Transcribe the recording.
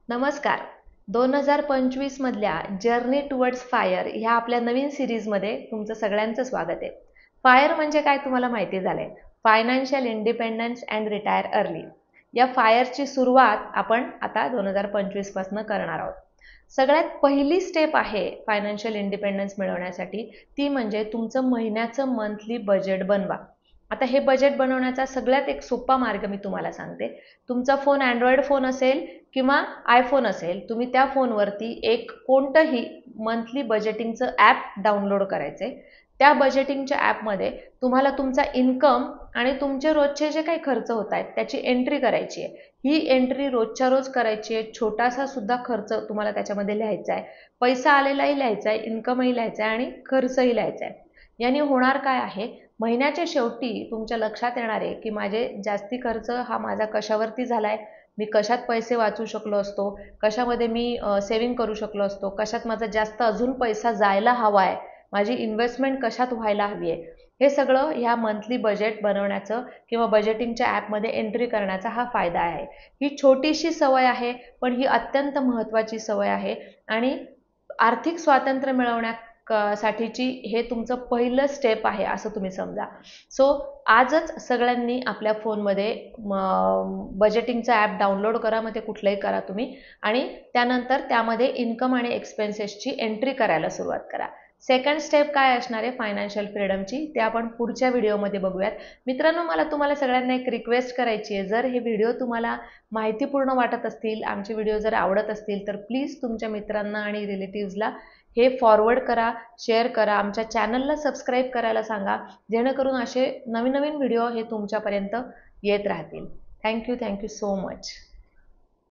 नमस्कार. 2025 मधल्या journey towards fire ह्या आपल्या नवीन सिरीजमध्ये तुमचं सगळ्यांचं स्वागत आहे. फायर म्हणजे काय तुम्हाला माहिती झालंय. Financial independence and retire early. या फायरची सुरुवात आपण आता 2025 पासून करणार आहोत. सगळ्यात पहिली स्टेप आहे फायनान्शियल इंडिपेंडन्स मिळवण्यासाठी, ती म्हणजे तुमचं महिन्याचं मंथली बजेट बनवा. आता हे बजेट बनवण्याचा सगळ्यात एक सोपा मार्ग मी तुम्हाला सांगते. तुमचा फोन अँड्रॉइड फोन असेल किंवा आयफोन असेल, तुम्ही त्या फोनवरती एक कोणतंही मंथली बजेटिंगचं ॲप डाउनलोड करायचे. त्या बजेटिंगच्या ॲपमध्ये तुम्हाला तुमचा इन्कम आणि तुमचे रोजचे जे काही खर्च होत आहेत त्याची एंट्री करायची आहे. ही एंट्री रोजच्या रोज करायची आहे. छोटासा सुद्धा खर्च तुम्हाला त्याच्यामध्ये लिहायचा आहे. पैसा आलेलाही लिहायचा आहे, इन्कमही लिहायचा आहे आणि खर्चही लिहायचा आहे. याने होणार काय आहे, महिन्याच्या शेवटी तुमच्या लक्षात येणार आहे की माझे जास्ती खर्च हा माझा कशावरती झालाय, मी कशात पैसे वाचू शकलो असतो, कशामध्ये मी सेव्हिंग करू शकलो असतो, कशात माझा जास्त अजून पैसा जायला हवा आहे, माझी इन्व्हेस्टमेंट कशात व्हायला हवी आहे. हे सगळं ह्या मंथली बजेट बनवण्याचं किंवा बजेटिंगच्या ॲपमध्ये एंट्री करण्याचा हा फायदा आहे. ही छोटीशी सवय आहे, पण ही अत्यंत महत्त्वाची सवय आहे आणि आर्थिक स्वातंत्र्य मिळवण्यासाठीची हे तुमचं पहिलं स्टेप आहे असं तुम्ही समजा. सो आजच सगळ्यांनी आपल्या फोनमध्ये बजेटिंगचं ॲप डाउनलोड करा, मग ते कुठलंही करा तुम्ही, आणि त्यानंतर त्यामध्ये इन्कम आणि एक्सपेन्सेसची एंट्री करायला सुरुवात करा. सेकंड स्टेप काय असणार आहे फायनान्शियल फ्रीडमची, ते आपण पुढच्या व्हिडिओमध्ये बघूयात. मित्रांनो, मला तुम्हाला सगळ्यांना एक रिक्वेस्ट करायची आहे. जर हे व्हिडिओ तुम्हाला माहितीपूर्ण वाटत असतील, आमचे व्हिडिओ जर आवडत असतील, तर प्लीज तुमच्या मित्रांना आणि रिलेटिव्हजला हे फॉरवर्ड करा, शेअर करा, आमच्या चॅनलला सबस्क्राईब करायला सांगा, जेणेकरून असे नवीन नवीन व्हिडिओ हे तुमच्यापर्यंत येत राहतील. Thank you so much.